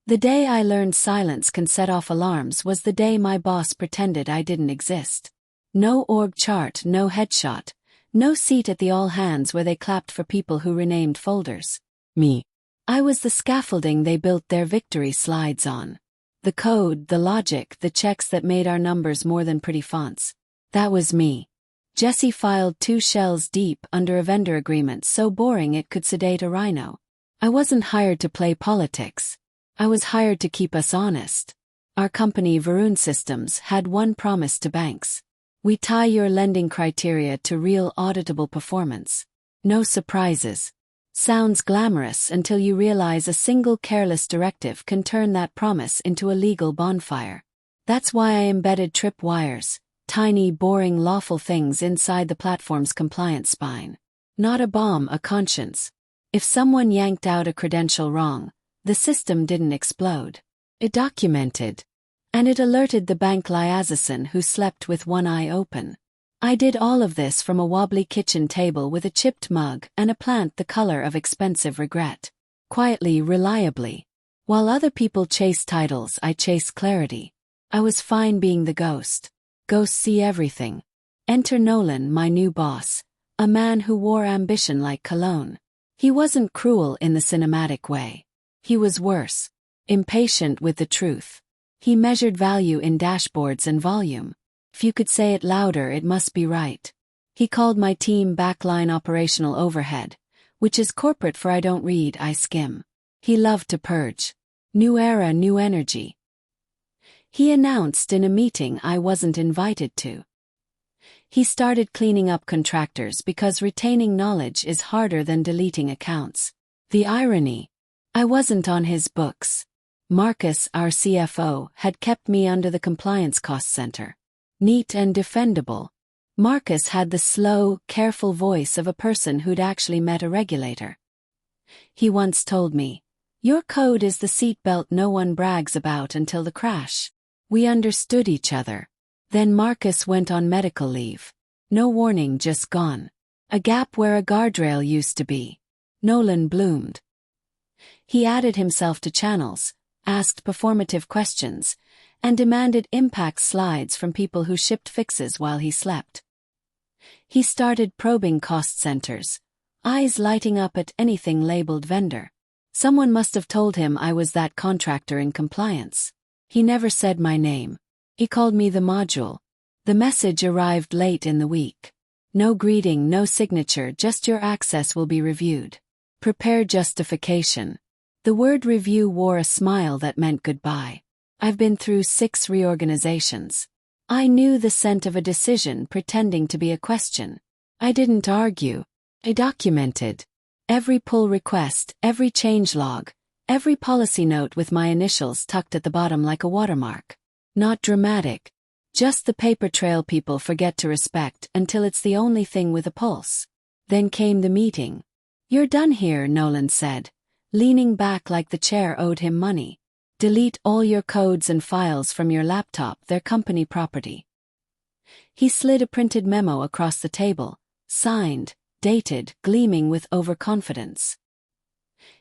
The day I learned silence can set off alarms was the day my boss pretended I didn't exist. No org chart, no headshot, no seat at the all-hands where they clapped for people who renamed folders. Me. I was the scaffolding they built their victory slides on. The code, the logic, the checks that made our numbers more than pretty fonts. That was me. Jesse filed 2 shells deep under a vendor agreement so boring it could sedate a rhino. I wasn't hired to play politics. I was hired to keep us honest. Our company, Varun Systems, had one promise to banks. We tie your lending criteria to real auditable performance. No surprises. Sounds glamorous until you realize a single careless directive can turn that promise into a legal bonfire. That's why I embedded tripwires, tiny, boring, lawful things inside the platform's compliance spine. Not a bomb, a conscience. If someone yanked out a credential wrong, the system didn't explode. It documented. And it alerted the bank liaison who slept with one eye open. I did all of this from a wobbly kitchen table with a chipped mug and a plant the color of expensive regret. Quietly, reliably. While other people chase titles, I chased clarity. I was fine being the ghost. Ghosts see everything. Enter Nolan, my new boss, a man who wore ambition like cologne. He wasn't cruel in the cinematic way. He was worse. Impatient with the truth. He measured value in dashboards and volume. If you could say it louder, it must be right. He called my team backline operational overhead, which is corporate for I don't read, I skim. He loved to purge. New era, new energy. He announced in a meeting I wasn't invited to. He started cleaning up contractors because retaining knowledge is harder than deleting accounts. The irony. I wasn't on his books. Marcus, our CFO, had kept me under the compliance cost center. Neat and defendable. Marcus had the slow, careful voice of a person who'd actually met a regulator. He once told me, "Your code is the seatbelt no one brags about until the crash." We understood each other. Then Marcus went on medical leave. No warning, just gone. A gap where a guardrail used to be. Nolan bloomed. He added himself to channels, asked performative questions, and demanded impact slides from people who shipped fixes while he slept. He started probing cost centers, eyes lighting up at anything labeled vendor. Someone must have told him I was that contractor in compliance. He never said my name. He called me the module. The message arrived late in the week. No greeting, no signature, just your access will be reviewed. Prepare justification. The word review wore a smile that meant goodbye. I've been through 6 reorganizations. I knew the scent of a decision pretending to be a question. I didn't argue. I documented. Every pull request, every change log, every policy note with my initials tucked at the bottom like a watermark. Not dramatic. Just the paper trail people forget to respect until it's the only thing with a pulse. Then came the meeting. "You're done here," Nolan said, leaning back like the chair owed him money. "Delete all your codes and files from your laptop, they're company property." He slid a printed memo across the table, signed, dated, gleaming with overconfidence.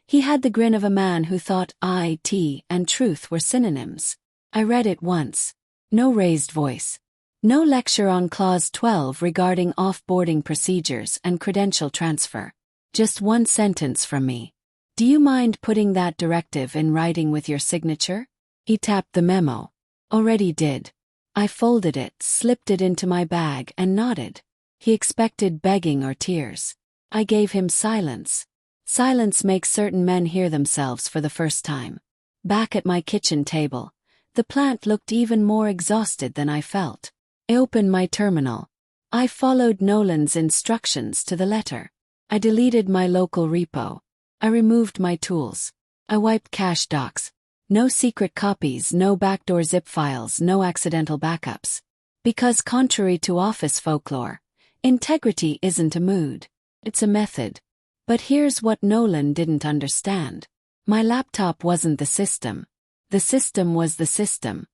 He had the grin of a man who thought IT and truth were synonyms. I read it once. No raised voice. No lecture on Clause 12 regarding off-boarding procedures and credential transfer. Just one sentence from me. "Do you mind putting that directive in writing with your signature?" He tapped the memo. "Already did." I folded it, slipped it into my bag, and nodded. He expected begging or tears. I gave him silence. Silence makes certain men hear themselves for the first time. Back at my kitchen table, the plant looked even more exhausted than I felt. I opened my terminal. I followed Nolan's instructions to the letter. I deleted my local repo. I removed my tools. I wiped cache docs. No secret copies, no backdoor zip files, no accidental backups. Because contrary to office folklore, integrity isn't a mood. It's a method. But here's what Nolan didn't understand. My laptop wasn't the system. The system was the system.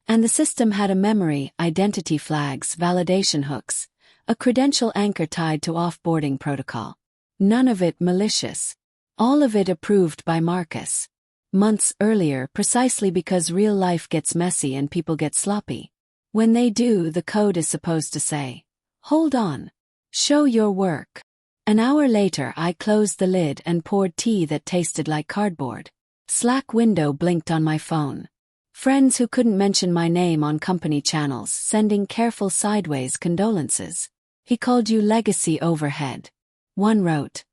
And the system had a memory, identity flags, validation hooks, a credential anchor tied to off-boarding protocol. None of it malicious. All of it approved by Marcus. Months earlier, precisely because real life gets messy and people get sloppy. When they do, the code is supposed to say, "Hold on. Show your work." An hour later, I closed the lid and poured tea that tasted like cardboard. Slack window blinked on my phone. Friends who couldn't mention my name on company channels sending careful sideways condolences. "He called you legacy overhead." One wrote,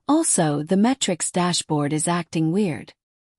"Also, the metrics dashboard is acting weird."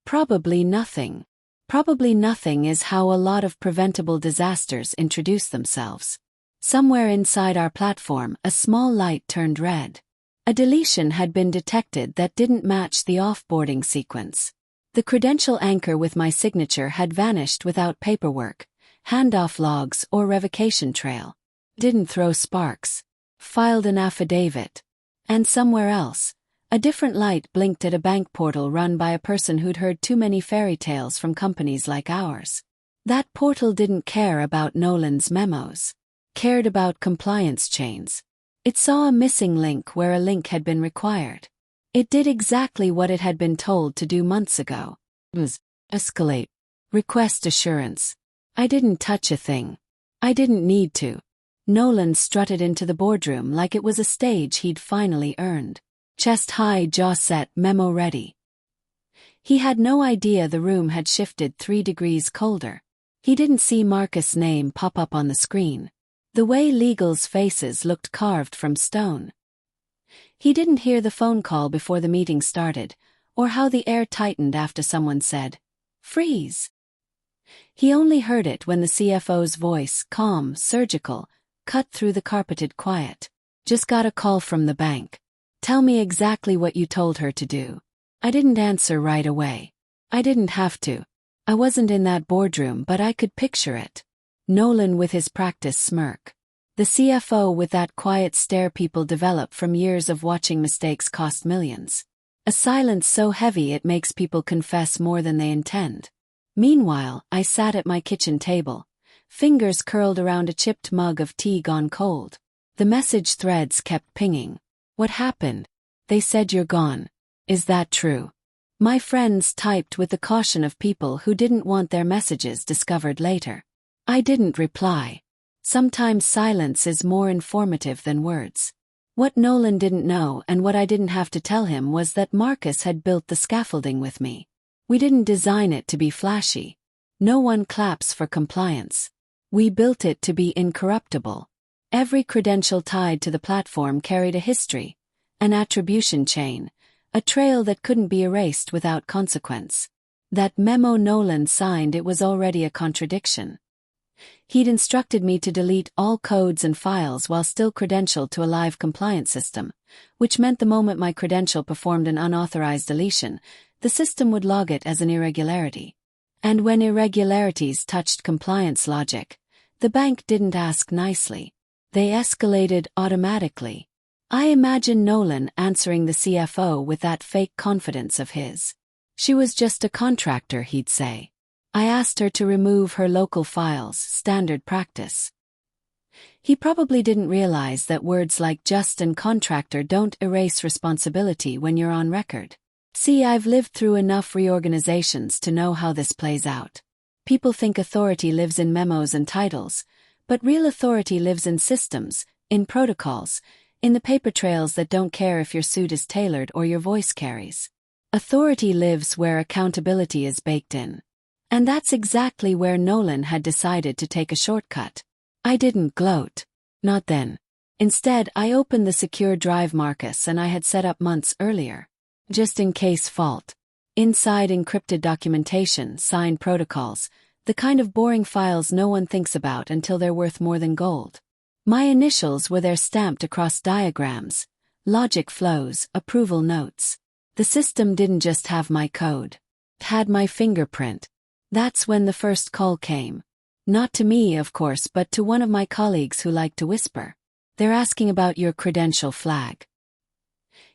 Probably nothing. Probably nothing is how a lot of preventable disasters introduce themselves. Somewhere inside our platform, a small light turned red. A deletion had been detected that didn't match the offboarding sequence. The credential anchor with my signature had vanished without paperwork, handoff logs, or revocation trail. Didn't throw sparks. Filed an affidavit. And somewhere else, a different light blinked at a bank portal run by a person who'd heard too many fairy tales from companies like ours. That portal didn't care about Nolan's memos. Cared about compliance chains. It saw a missing link where a link had been required. It did exactly what it had been told to do months ago. It was escalate. Request assurance. I didn't touch a thing. I didn't need to. Nolan strutted into the boardroom like it was a stage he'd finally earned. Chest high, jaw set, memo ready. He had no idea the room had shifted 3 degrees colder. He didn't see Marcus' name pop up on the screen. The way legals' faces looked carved from stone. He didn't hear the phone call before the meeting started, or how the air tightened after someone said, "Freeze." He only heard it when the CFO's voice, calm, surgical, cut through the carpeted quiet. "Just got a call from the bank. Tell me exactly what you told her to do." I didn't answer right away. I didn't have to. I wasn't in that boardroom, but I could picture it. Nolan with his practice smirk. The CFO with that quiet stare people develop from years of watching mistakes cost millions. A silence so heavy it makes people confess more than they intend. Meanwhile, I sat at my kitchen table, fingers curled around a chipped mug of tea gone cold. The message threads kept pinging. "What happened? They said you're gone. Is that true?" My friends typed with the caution of people who didn't want their messages discovered later. I didn't reply. Sometimes silence is more informative than words. What Nolan didn't know and what I didn't have to tell him was that Marcus had built the scaffolding with me. We didn't design it to be flashy. No one claps for compliance. We built it to be incorruptible. Every credential tied to the platform carried a history, an attribution chain, a trail that couldn't be erased without consequence. That memo Nolan signed, it was already a contradiction. He'd instructed me to delete all codes and files while still credentialed to a live compliance system, which meant the moment my credential performed an unauthorized deletion, the system would log it as an irregularity. And when irregularities touched compliance logic, the bank didn't ask nicely. They escalated automatically. I imagine Nolan answering the CFO with that fake confidence of his. "She was just a contractor," he'd say. "I asked her to remove her local files, standard practice." He probably didn't realize that words like just and contractor don't erase responsibility when you're on record. See, I've lived through enough reorganizations to know how this plays out. People think authority lives in memos and titles, but real authority lives in systems, in protocols, in the paper trails that don't care if your suit is tailored or your voice carries. Authority lives where accountability is baked in. And that's exactly where Nolan had decided to take a shortcut. I didn't gloat. Not then. Instead, I opened the secure drive Marcus and I had set up months earlier. Just in case fault. Inside encrypted documentation, signed protocols, the kind of boring files no one thinks about until they're worth more than gold. My initials were there stamped across diagrams, logic flows, approval notes. The system didn't just have my code. It had my fingerprint. That's when the first call came. Not to me, of course, but to one of my colleagues who liked to whisper. "They're asking about your credential flag,"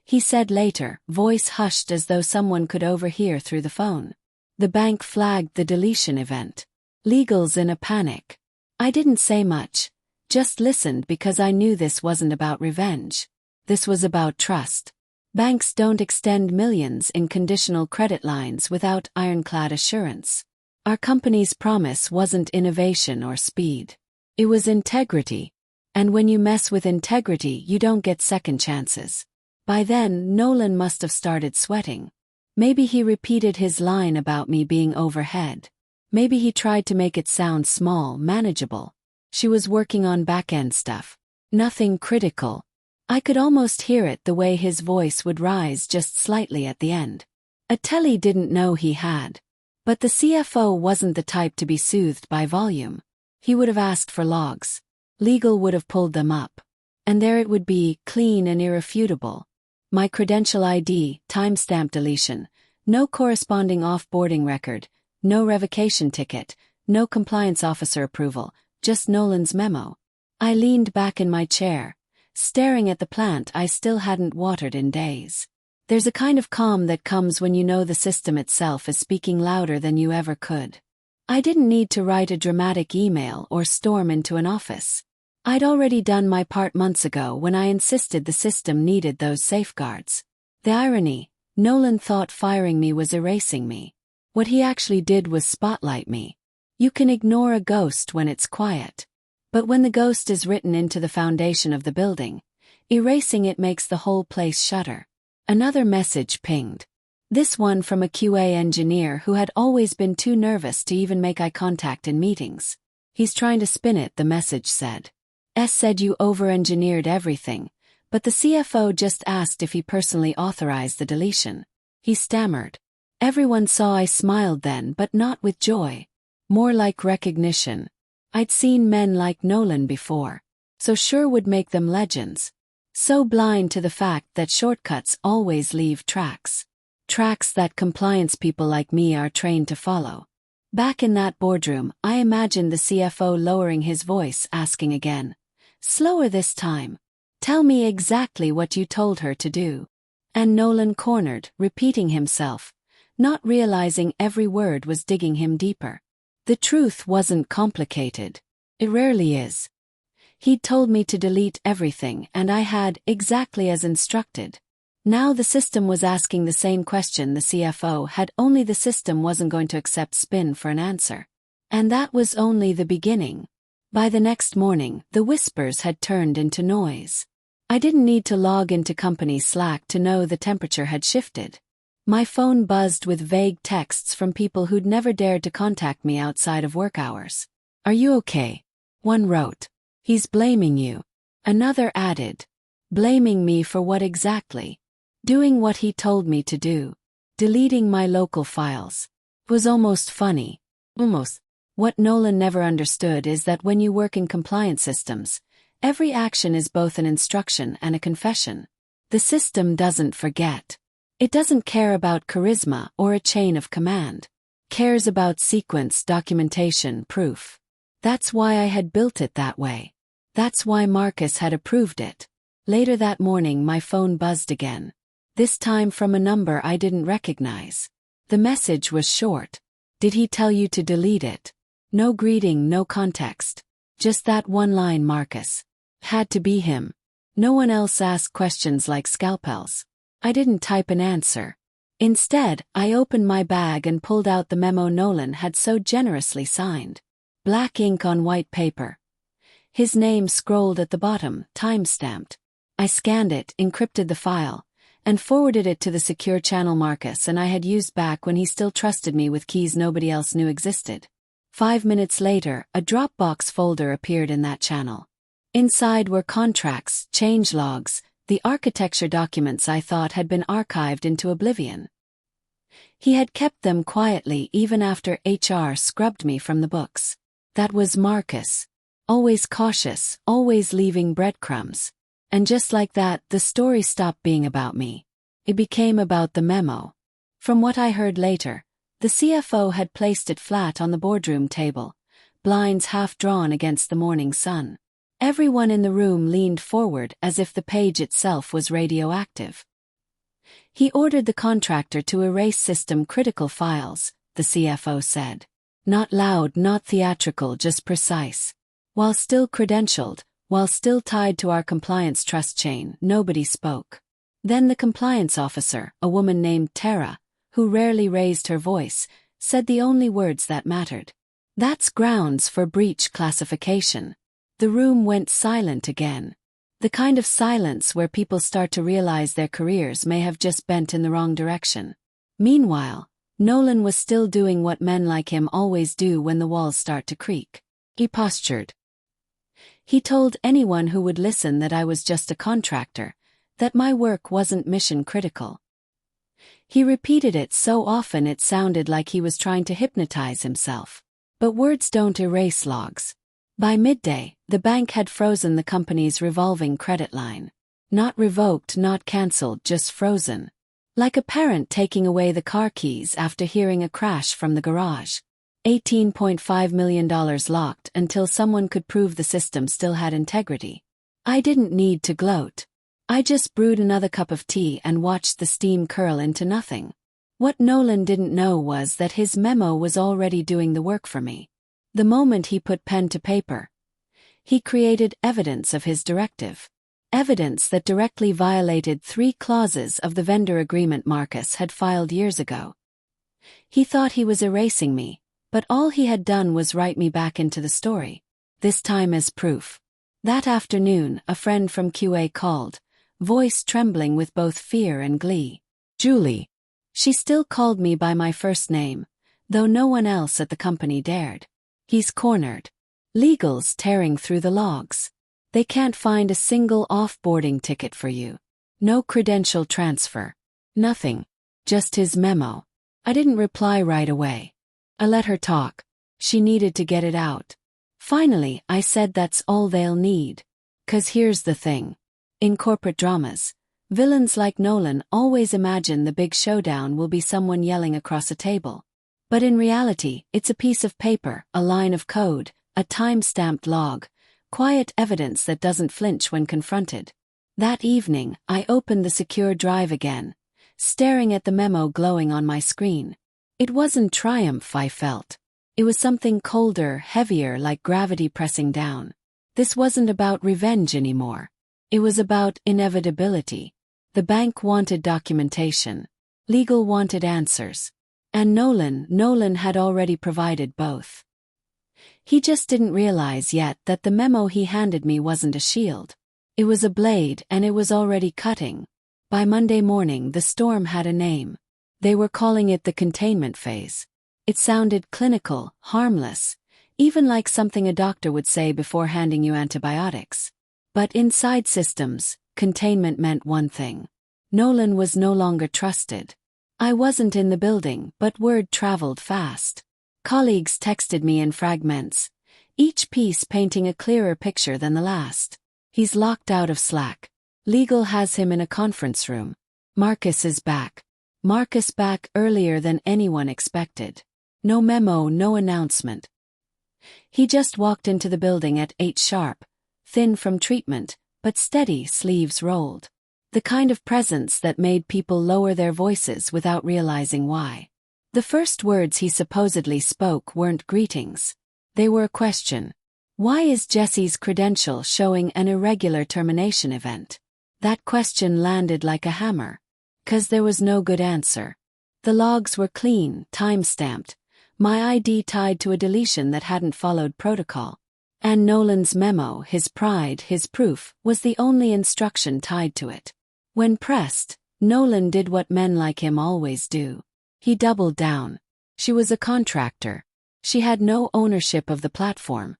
he said later, voice hushed as though someone could overhear through the phone. The bank flagged the deletion event. Legals in a panic. I didn't say much, just listened because I knew this wasn't about revenge. This was about trust. Banks don't extend millions in conditional credit lines without ironclad assurance. Our company's promise wasn't innovation or speed. It was integrity. And when you mess with integrity, you don't get second chances. By then, Nolan must have started sweating. Maybe he repeated his line about me being overhead. Maybe he tried to make it sound small, manageable. She was working on back-end stuff. Nothing critical. I could almost hear it the way his voice would rise just slightly at the end. Atelli didn't know he had. But the CFO wasn't the type to be soothed by volume. He would have asked for logs. Legal would have pulled them up. And there it would be, clean and irrefutable. My credential ID, timestamp deletion, no corresponding off-boarding record, no revocation ticket, no compliance officer approval, just Nolan's memo. I leaned back in my chair, staring at the plant I still hadn't watered in days. There's a kind of calm that comes when you know the system itself is speaking louder than you ever could. I didn't need to write a dramatic email or storm into an office. I'd already done my part months ago when I insisted the system needed those safeguards. The irony, Nolan thought firing me was erasing me. What he actually did was spotlight me. You can ignore a ghost when it's quiet. But when the ghost is written into the foundation of the building, erasing it makes the whole place shudder. Another message pinged. This one from a QA engineer who had always been too nervous to even make eye contact in meetings. He's trying to spin it, the message said. Said you over-engineered everything, but the CFO just asked if he personally authorized the deletion. He stammered. Everyone saw I smiled then, but not with joy. More like recognition. I'd seen men like Nolan before. So sure would make them legends. So blind to the fact that shortcuts always leave tracks. Tracks that compliance people like me are trained to follow. Back in that boardroom, I imagined the CFO lowering his voice, asking again. Slower this time. Tell me exactly what you told her to do. And Nolan cornered, repeating himself, not realizing every word was digging him deeper. The truth wasn't complicated. It rarely is. He'd told me to delete everything and I had, exactly as instructed. Now the system was asking the same question the CFO had, only the system wasn't going to accept spin for an answer. And that was only the beginning. By the next morning, the whispers had turned into noise. I didn't need to log into company Slack to know the temperature had shifted. My phone buzzed with vague texts from people who'd never dared to contact me outside of work hours. Are you okay? One wrote. He's blaming you. Another added. Blaming me for what exactly? Doing what he told me to do. Deleting my local files. It was almost funny. Almost. What Nolan never understood is that when you work in compliance systems, every action is both an instruction and a confession. The system doesn't forget. It doesn't care about charisma or a chain of command. Cares about sequence, documentation, proof. That's why I had built it that way. That's why Marcus had approved it. Later that morning my phone buzzed again. This time from a number I didn't recognize. The message was short. Did he tell you to delete it? No greeting, no context. Just that one line, Marcus. Had to be him. No one else asked questions like scalpels. I didn't type an answer. Instead, I opened my bag and pulled out the memo Nolan had so generously signed. Black ink on white paper. His name scrolled at the bottom, time-stamped. I scanned it, encrypted the file, and forwarded it to the secure channel Marcus and I had used back when he still trusted me with keys nobody else knew existed. 5 minutes later, a Dropbox folder appeared in that channel. Inside were contracts, change logs, the architecture documents I thought had been archived into oblivion. He had kept them quietly even after HR scrubbed me from the books. That was Marcus. Always cautious, always leaving breadcrumbs. And just like that, the story stopped being about me. It became about the memo. From what I heard later, the CFO had placed it flat on the boardroom table, blinds half drawn against the morning sun. Everyone in the room leaned forward as if the page itself was radioactive. He ordered the contractor to erase system-critical files, the CFO said. Not loud, not theatrical, just precise. While still credentialed, while still tied to our compliance trust chain, nobody spoke. Then the compliance officer, a woman named Tara, who rarely raised her voice, said the only words that mattered. "That's grounds for breach classification." The room went silent again. The kind of silence where people start to realize their careers may have just bent in the wrong direction. Meanwhile, Nolan was still doing what men like him always do when the walls start to creak. He postured. He told anyone who would listen that I was just a contractor, that my work wasn't mission critical. He repeated it so often it sounded like he was trying to hypnotize himself. But words don't erase logs. By midday, the bank had frozen the company's revolving credit line. Not revoked, not cancelled, just frozen. Like a parent taking away the car keys after hearing a crash from the garage. $18.5 million locked until someone could prove the system still had integrity. I didn't need to gloat. I just brewed another cup of tea and watched the steam curl into nothing. What Nolan didn't know was that his memo was already doing the work for me. The moment he put pen to paper, he created evidence of his directive. Evidence that directly violated 3 clauses of the vendor agreement Marcus had filed years ago. He thought he was erasing me, but all he had done was write me back into the story. This time as proof. That afternoon, a friend from QA called, voice trembling with both fear and glee. "Julie." She still called me by my first name, though no one else at the company dared. "He's cornered. Legal's tearing through the logs. They can't find a single off-boarding ticket for you. No credential transfer. Nothing. Just his memo." I didn't reply right away. I let her talk. She needed to get it out. Finally, I said that's all they'll need. 'Cause here's the thing. In corporate dramas, villains like Nolan always imagine the big showdown will be someone yelling across a table. But in reality, it's a piece of paper, a line of code, a time-stamped log, quiet evidence that doesn't flinch when confronted. That evening, I opened the secure drive again, staring at the memo glowing on my screen. It wasn't triumph I felt. It was something colder, heavier, like gravity pressing down. This wasn't about revenge anymore. It was about inevitability. The bank wanted documentation. Legal wanted answers. And Nolan had already provided both. He just didn't realize yet that the memo he handed me wasn't a shield. It was a blade, and it was already cutting. By Monday morning, the storm had a name. They were calling it the containment phase. It sounded clinical, harmless, even like something a doctor would say before handing you antibiotics. But inside systems, containment meant one thing. Nolan was no longer trusted. I wasn't in the building, but word traveled fast. Colleagues texted me in fragments, each piece painting a clearer picture than the last. "He's locked out of Slack. Legal has him in a conference room. Marcus is back. Marcus back earlier than anyone expected. No memo, no announcement. He just walked into the building at 8 sharp, thin from treatment, but steady, sleeves rolled. The kind of presence that made people lower their voices without realizing why. The first words he supposedly spoke weren't greetings. They were a question. Why is Jesse's credential showing an irregular termination event? That question landed like a hammer. 'Cause there was no good answer. The logs were clean, time-stamped, my ID tied to a deletion that hadn't followed protocol. And Nolan's memo, his pride, his proof, was the only instruction tied to it. When pressed, Nolan did what men like him always do. He doubled down. She was a contractor. She had no ownership of the platform.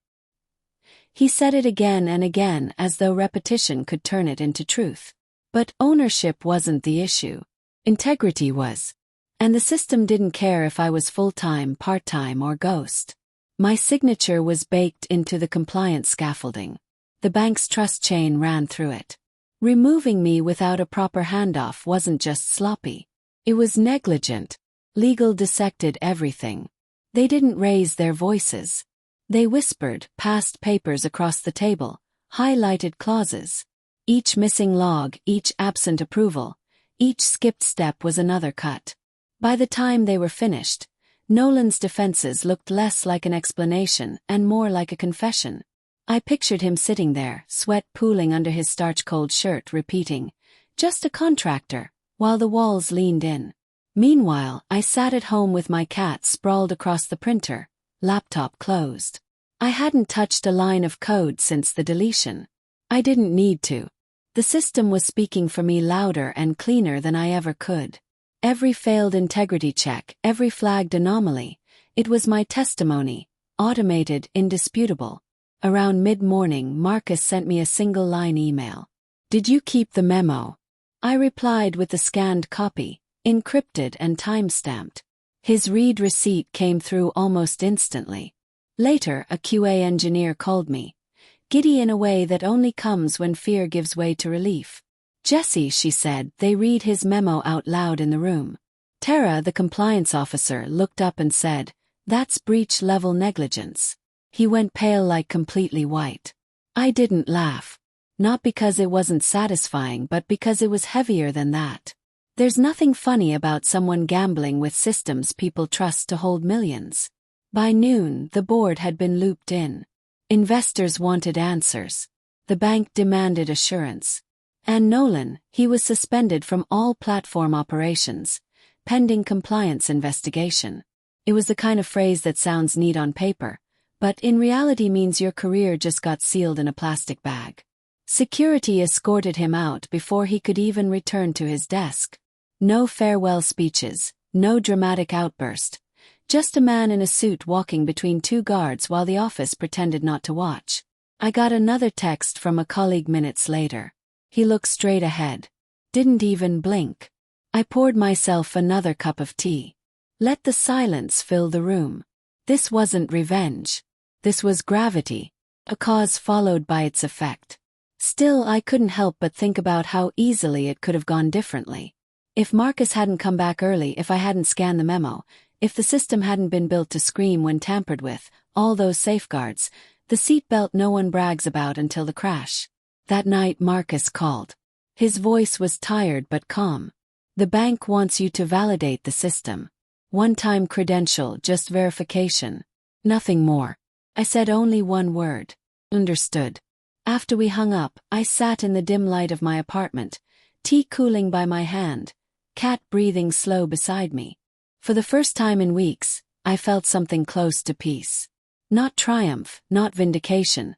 He said it again and again as though repetition could turn it into truth. But ownership wasn't the issue. Integrity was. And the system didn't care if I was full-time, part-time, or ghost. My signature was baked into the compliance scaffolding. The bank's trust chain ran through it. Removing me without a proper handoff wasn't just sloppy. It was negligent. Legal dissected everything. They didn't raise their voices. They whispered, passed papers across the table, highlighted clauses. Each missing log, each absent approval, each skipped step was another cut. By the time they were finished, Nolan's defenses looked less like an explanation and more like a confession. I pictured him sitting there, sweat pooling under his starch-cold shirt, repeating, Just a contractor, while the walls leaned in. Meanwhile, I sat at home with my cat sprawled across the printer, laptop closed. I hadn't touched a line of code since the deletion. I didn't need to. The system was speaking for me louder and cleaner than I ever could. Every failed integrity check, every flagged anomaly, it was my testimony, automated, indisputable. Around mid-morning, Marcus sent me a single-line email. "Did you keep the memo?" I replied with the scanned copy, encrypted and time-stamped. His read receipt came through almost instantly. Later, a QA engineer called me, giddy in a way that only comes when fear gives way to relief. "Jesse," she said, they read his memo out loud in the room. Tara, the compliance officer, looked up and said, "That's breach-level negligence." He went pale, like completely white. I didn't laugh. Not because it wasn't satisfying, but because it was heavier than that. There's nothing funny about someone gambling with systems people trust to hold millions. By noon, the board had been looped in. Investors wanted answers. The bank demanded assurance. And Nolan, he was suspended from all platform operations, pending compliance investigation. It was the kind of phrase that sounds neat on paper, but in reality means your career just got sealed in a plastic bag. Security escorted him out before he could even return to his desk. No farewell speeches, no dramatic outburst. Just a man in a suit walking between two guards while the office pretended not to watch. I got another text from a colleague minutes later. He looked straight ahead. Didn't even blink. I poured myself another cup of tea. Let the silence fill the room. This wasn't revenge. This was gravity. A cause followed by its effect. Still, I couldn't help but think about how easily it could have gone differently. If Marcus hadn't come back early, if I hadn't scanned the memo, if the system hadn't been built to scream when tampered with, all those safeguards, the seatbelt no one brags about until the crash. That night Marcus called. His voice was tired but calm. "The bank wants you to validate the system. One-time credential, just verification. Nothing more." I said only one word. "Understood." After we hung up, I sat in the dim light of my apartment, tea cooling by my hand, cat breathing slow beside me. For the first time in weeks, I felt something close to peace. Not triumph, not vindication.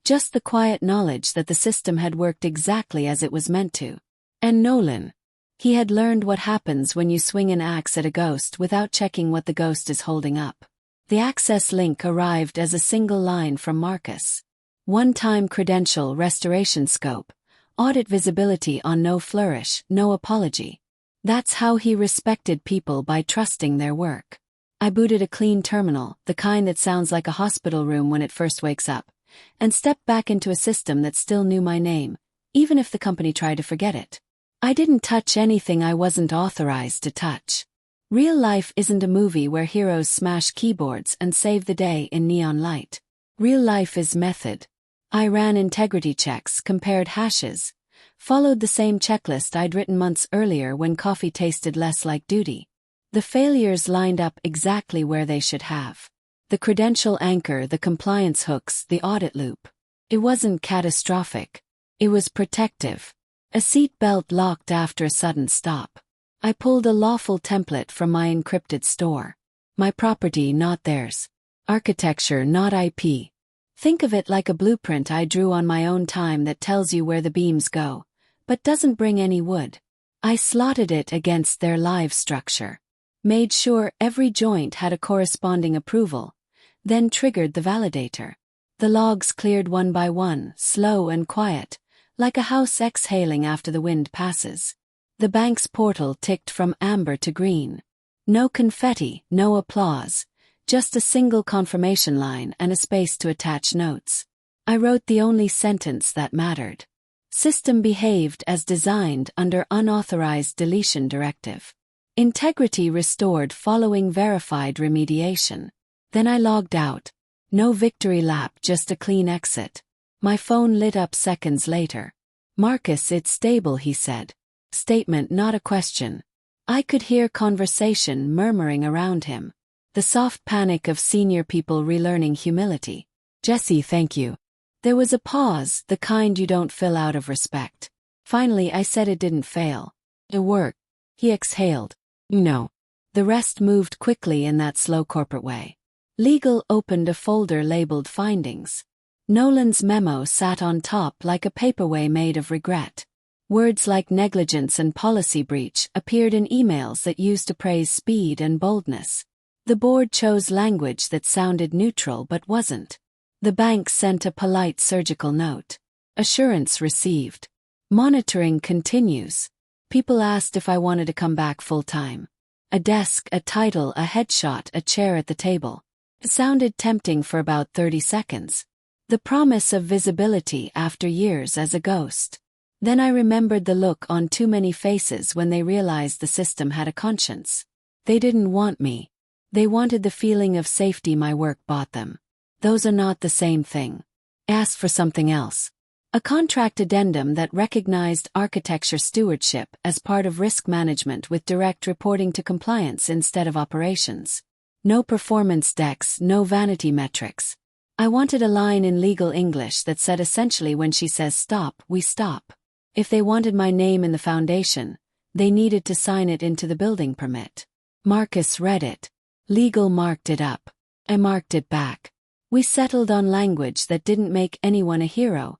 Just the quiet knowledge that the system had worked exactly as it was meant to. And Nolan. He had learned what happens when you swing an axe at a ghost without checking what the ghost is holding up. The access link arrived as a single line from Marcus. One-time credential, restoration scope, audit visibility on no flourish, no apology. That's how he respected people, by trusting their work. I booted a clean terminal, the kind that sounds like a hospital room when it first wakes up, and stepped back into a system that still knew my name, even if the company tried to forget it. I didn't touch anything I wasn't authorized to touch. Real life isn't a movie where heroes smash keyboards and save the day in neon light. Real life is method. I ran integrity checks, compared hashes, followed the same checklist I'd written months earlier when coffee tasted less like duty. The failures lined up exactly where they should have. The credential anchor, the compliance hooks, the audit loop. It wasn't catastrophic. It was protective. A seat belt locked after a sudden stop. I pulled a lawful template from my encrypted store. My property, not theirs. Architecture, not IP. Think of it like a blueprint I drew on my own time that tells you where the beams go, but doesn't bring any wood. I slotted it against their live structure. Made sure every joint had a corresponding approval, then triggered the validator. The logs cleared one by one, slow and quiet, like a house exhaling after the wind passes. The bank's portal ticked from amber to green. No confetti, no applause, just a single confirmation line and a space to attach notes. I wrote the only sentence that mattered. System behaved as designed under unauthorized deletion directive. Integrity restored following verified remediation. Then I logged out. No victory lap, just a clean exit. My phone lit up seconds later. "Marcus, it's stable," he said. Statement, not a question. I could hear conversation murmuring around him. The soft panic of senior people relearning humility. "Jesse, thank you." There was a pause, the kind you don't fill out of respect. Finally I said it didn't fail. It worked. He exhaled. No. The rest moved quickly in that slow corporate way. Legal opened a folder labeled Findings. Nolan's memo sat on top like a paperweight made of regret. Words like negligence and policy breach appeared in emails that used to praise speed and boldness. The board chose language that sounded neutral but wasn't. The bank sent a polite surgical note. Assurance received. Monitoring continues. People asked if I wanted to come back full-time. A desk, a title, a headshot, a chair at the table. It sounded tempting for about 30 seconds. The promise of visibility after years as a ghost. Then I remembered the look on too many faces when they realized the system had a conscience. They didn't want me. They wanted the feeling of safety my work bought them. Those are not the same thing. Asked for something else. A contract addendum that recognized architecture stewardship as part of risk management with direct reporting to compliance instead of operations. No performance decks, no vanity metrics. I wanted a line in legal English that said essentially when she says stop, we stop. If they wanted my name in the foundation, they needed to sign it into the building permit. Marcus read it. Legal marked it up. I marked it back. We settled on language that didn't make anyone a hero.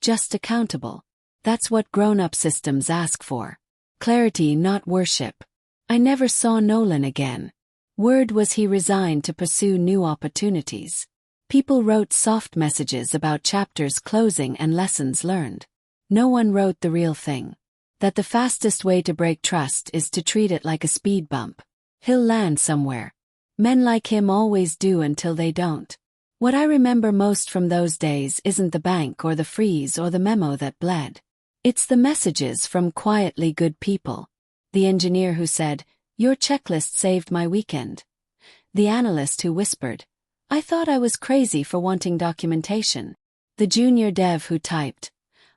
Just accountable. That's what grown-up systems ask for. Clarity, not worship. I never saw Nolan again. Word was he resigned to pursue new opportunities. People wrote soft messages about chapters closing and lessons learned. No one wrote the real thing. That the fastest way to break trust is to treat it like a speed bump. He'll land somewhere. Men like him always do until they don't. What I remember most from those days isn't the bank or the freeze or the memo that bled. It's the messages from quietly good people. The engineer who said, "Your checklist saved my weekend." The analyst who whispered, "I thought I was crazy for wanting documentation." The junior dev who typed,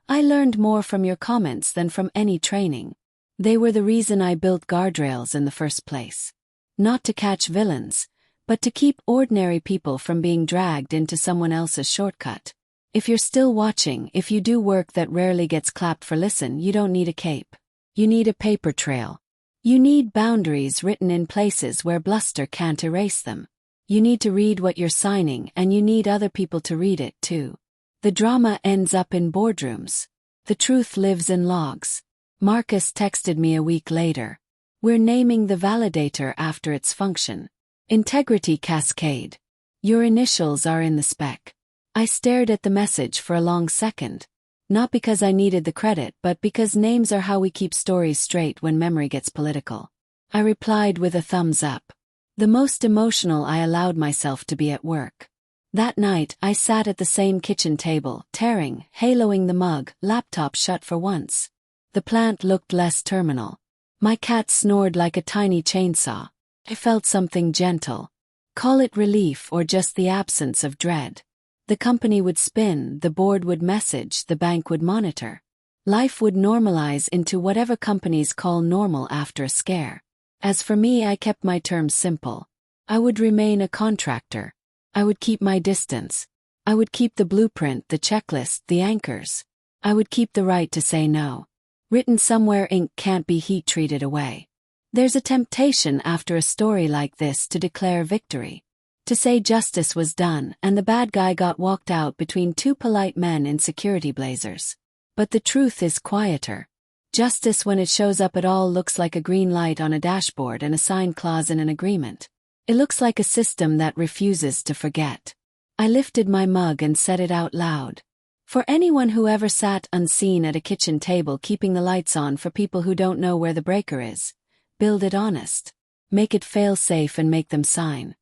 "I learned more from your comments than from any training." They were the reason I built guardrails in the first place. Not to catch villains, but to keep ordinary people from being dragged into someone else's shortcut. If you're still watching, if you do work that rarely gets clapped for listen, you don't need a cape. You need a paper trail. You need boundaries written in places where bluster can't erase them. You need to read what you're signing, and you need other people to read it too. The drama ends up in boardrooms. The truth lives in logs. Marcus texted me a week later. "We're naming the validator after its function. Integrity Cascade. Your initials are in the spec." I stared at the message for a long second. Not because I needed the credit, but because names are how we keep stories straight when memory gets political. I replied with a thumbs up. The most emotional I allowed myself to be at work. That night, I sat at the same kitchen table, tearing, haloing the mug, laptop shut for once. The plant looked less terminal. My cat snored like a tiny chainsaw. I felt something gentle. Call it relief or just the absence of dread. The company would spin, the board would message, the bank would monitor. Life would normalize into whatever companies call normal after a scare. As for me, I kept my terms simple. I would remain a contractor. I would keep my distance. I would keep the blueprint, the checklist, the anchors. I would keep the right to say no. Written somewhere, ink can't be heat-treated away. There's a temptation after a story like this to declare victory. To say justice was done and the bad guy got walked out between two polite men in security blazers. But the truth is quieter. Justice, when it shows up at all, looks like a green light on a dashboard and a signed clause in an agreement. It looks like a system that refuses to forget. I lifted my mug and said it out loud. For anyone who ever sat unseen at a kitchen table keeping the lights on for people who don't know where the breaker is, build it honest. Make it fail-safe and make them sign.